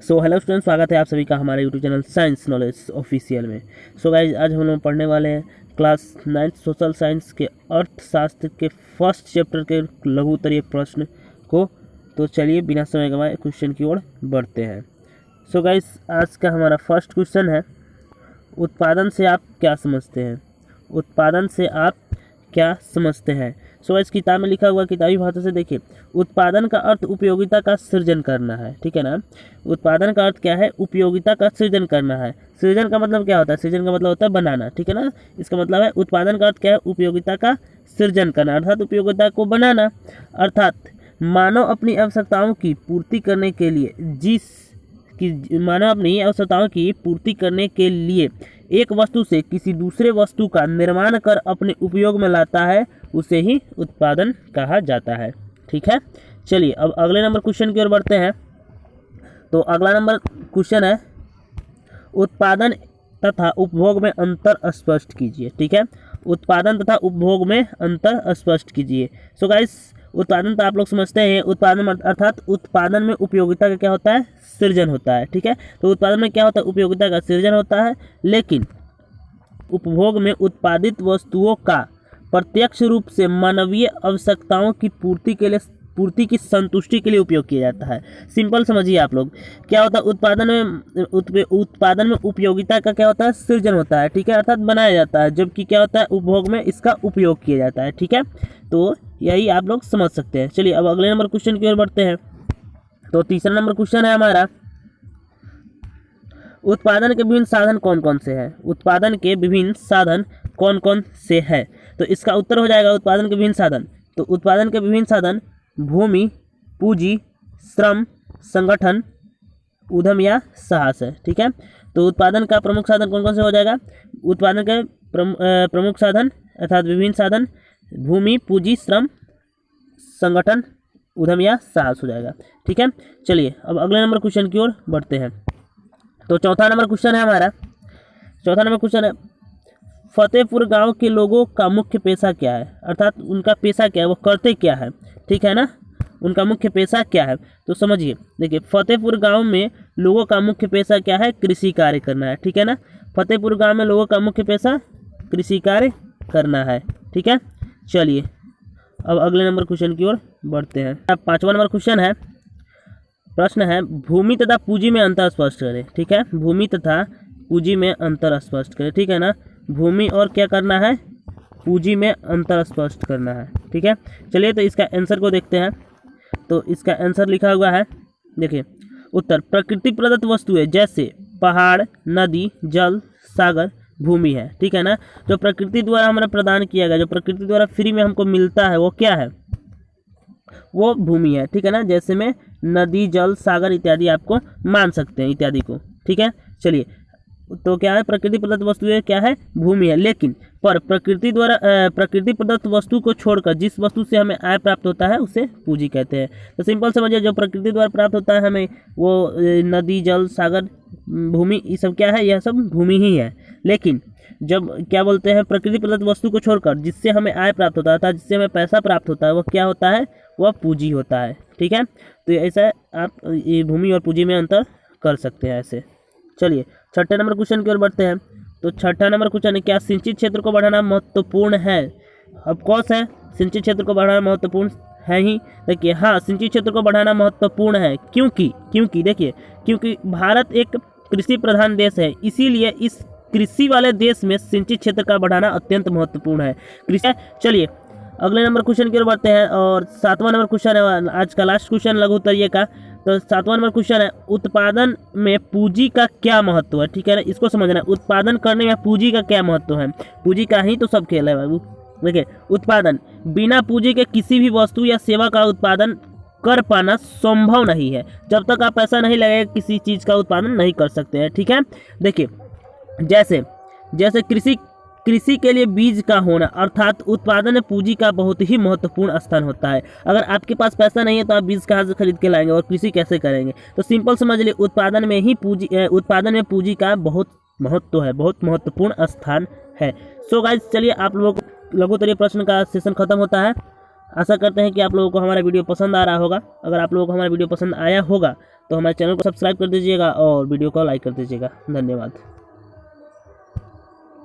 So hello student, स्वागत है आप सभी का हमारे YouTube channel science knowledge official में। सो गाइज, आज हम लोग पढ़ने वाले हैं क्लास 9 सोशल साइंस के अर्थशास्त्र के फर्स्ट चैप्टर के लघु उत्तरीय प्रश्न को। तो चलिए बिना समय गंवाए क्वेश्चन की ओर बढ़ते हैं। सो गाइज, आज का हमारा फर्स्ट क्वेश्चन है, उत्पादन से आप क्या समझते हैं? उत्पादन से आप क्या समझते हैं? सो इस किताब में लिखा हुआ, किताबी भाषा से देखिए, उत्पादन का अर्थ उपयोगिता का सृजन करना है। ठीक है ना, उत्पादन का अर्थ क्या है? उपयोगिता का सृजन करना है। सृजन का मतलब क्या होता है? सृजन का मतलब होता है बनाना। ठीक है ना, इसका मतलब है उत्पादन का अर्थ क्या है? उपयोगिता का सृजन करना, अर्थात उपयोगिता को बनाना। अर्थात मानव अपनी आवश्यकताओं की पूर्ति करने के लिए मानव अपनी आवश्यकताओं की पूर्ति करने के लिए एक वस्तु से किसी दूसरे वस्तु का निर्माण कर अपने उपयोग में लाता है, उसे ही उत्पादन कहा जाता है। ठीक है, चलिए अब अगले नंबर क्वेश्चन की ओर बढ़ते हैं। तो अगला नंबर क्वेश्चन है, उत्पादन तथा उपभोग में अंतर स्पष्ट कीजिए। ठीक है, उत्पादन तथा उपभोग में अंतर स्पष्ट कीजिए। सो गाइस, उत्पादन तो आप लोग समझते हैं, उत्पादन अर्थात उत्पादन में उपयोगिता का क्या होता है? सृजन होता है। ठीक है, तो उत्पादन में क्या होता है? उपयोगिता का सृजन होता है। लेकिन उपभोग में उत्पादित वस्तुओं का प्रत्यक्ष रूप से मानवीय आवश्यकताओं की पूर्ति की संतुष्टि के लिए उपयोग किया जाता है। सिंपल समझिए आप लोग, क्या होता है? उत्पादन में उपयोगिता का क्या होता है? सृजन होता है। ठीक है, अर्थात बनाया जाता है, जबकि क्या होता है? उपभोग में इसका उपयोग किया जाता है। ठीक है, तो यही आप लोग समझ सकते हैं। चलिए अब अगले नंबर क्वेश्चन की ओर बढ़ते हैं। तो तीसरा नंबर क्वेश्चन है हमारा, उत्पादन के विभिन्न साधन कौन कौन से हैं? उत्पादन के विभिन्न साधन कौन कौन से हैं? तो इसका उत्तर हो जाएगा उत्पादन के विभिन्न साधन। तो उत्पादन के विभिन्न साधन भूमि, पूंजी, श्रम, संगठन, उद्यम या साहस है। ठीक है, तो उत्पादन का प्रमुख साधन कौन कौन से हो जाएगा? उत्पादन के प्रमुख साधन अर्थात विभिन्न साधन भूमि, पूंजी, श्रम, संगठन, उद्यम या साहस हो जाएगा। ठीक है, चलिए अब अगले नंबर क्वेश्चन की ओर बढ़ते हैं। तो चौथा नंबर क्वेश्चन है हमारा, चौथा नंबर क्वेश्चन है, फतेहपुर गांव के लोगों का मुख्य पेशा क्या है? अर्थात उनका पेशा क्या है, वो करते क्या है? ठीक है ना, उनका मुख्य पेशा क्या है? तो समझिए, देखिए फतेहपुर गांव में लोगों का मुख्य पेशा क्या है? कृषि कार्य करना है। ठीक है ना, फतेहपुर गांव में लोगों का मुख्य पेशा कृषि कार्य करना है। ठीक है, चलिए अब अगले नंबर क्वेश्चन की ओर बढ़ते हैं। अब पांचवा नंबर क्वेश्चन है, प्रश्न है, भूमि तथा पूंजी में अंतर स्पष्ट करें। ठीक है, भूमि तथा पूंजी में अंतर स्पष्ट करें। ठीक है ना, भूमि और क्या करना है? पूंजी में अंतर स्पष्ट करना है। ठीक है, चलिए तो इसका आंसर को देखते हैं। तो इसका आंसर लिखा हुआ है, देखिए उत्तर, प्रकृति प्रदत्त वस्तुएं जैसे पहाड़, नदी, जल, सागर भूमि है। ठीक है ना, जो प्रकृति द्वारा हमें प्रदान किया गया, जो प्रकृति द्वारा फ्री में हमको मिलता है, वो क्या है? वो भूमि है। ठीक है ना, जैसे में नदी, जल, सागर इत्यादि आपको मान सकते हैं इत्यादि को। ठीक है, चलिए तो क्या है? प्रकृति प्रदत्त वस्तुएं क्या है? भूमि है। लेकिन पर प्रकृति प्रदत्त वस्तु को छोड़कर जिस वस्तु से हमें आय प्राप्त होता है उसे पूंजी कहते हैं। तो सिंपल समझिए, जो प्रकृति द्वारा प्राप्त होता है हमें, वो नदी, जल, सागर, भूमि, ये सब क्या है? यह सब भूमि ही है। लेकिन जब क्या बोलते हैं, प्रकृति प्रदत्त वस्तु को छोड़कर जिससे हमें आय प्राप्त होता है, जिससे हमें पैसा प्राप्त होता है, वो क्या होता है? वह पूंजी होता है। ठीक है, तो ऐसा आप ये भूमि और पूंजी में अंतर कर सकते हैं ऐसे। चलिए छठे नंबर क्वेश्चन की ओर बढ़ते हैं। तो छठा नंबर क्वेश्चन है, क्या सिंचित क्षेत्र को बढ़ाना महत्वपूर्ण है? ऑफकोर्स है, सिंचित क्षेत्र को बढ़ाना महत्वपूर्ण है ही। देखिए हाँ, सिंचित क्षेत्र को बढ़ाना महत्वपूर्ण है। क्योंकि देखिए, क्योंकि भारत एक कृषि प्रधान देश है, इसीलिए इस कृषि वाले देश में सिंचित क्षेत्र का बढ़ाना अत्यंत महत्वपूर्ण है। कृषि। चलिए अगले नंबर क्वेश्चन की ओर बढ़ते हैं। और सातवां नंबर क्वेश्चन है आज का लास्ट क्वेश्चन लघु उत्तरीय का। तो सातवां नंबर क्वेश्चन है, उत्पादन में पूंजी का क्या महत्व है? ठीक है ना, इसको समझना है, उत्पादन करने में पूंजी का क्या महत्व है? पूंजी का ही तो सब खेल है बाबू। देखिए, उत्पादन बिना पूंजी के किसी भी वस्तु या सेवा का उत्पादन कर पाना संभव नहीं है। जब तक आप पैसा नहीं लगेगा, किसी चीज़ का उत्पादन नहीं कर सकते हैं। ठीक है, देखिए जैसे कृषि के लिए बीज का होना, अर्थात उत्पादन में पूंजी का बहुत ही महत्वपूर्ण स्थान होता है। अगर आपके पास पैसा नहीं है तो आप बीज कहाँ से खरीद के लाएंगे और कृषि कैसे करेंगे? तो सिंपल समझ लिए, उत्पादन में पूंजी का बहुत महत्व है, बहुत महत्वपूर्ण स्थान है। सो गाइस, चलिए आप लोगों को लघु उत्तरीय प्रश्न का सेशन खत्म होता है। आशा करते हैं कि आप लोगों को हमारा वीडियो पसंद आ रहा होगा। अगर आप लोगों को हमारा वीडियो पसंद आया होगा तो हमारे चैनल को सब्सक्राइब कर दीजिएगा और वीडियो को लाइक कर दीजिएगा। धन्यवाद।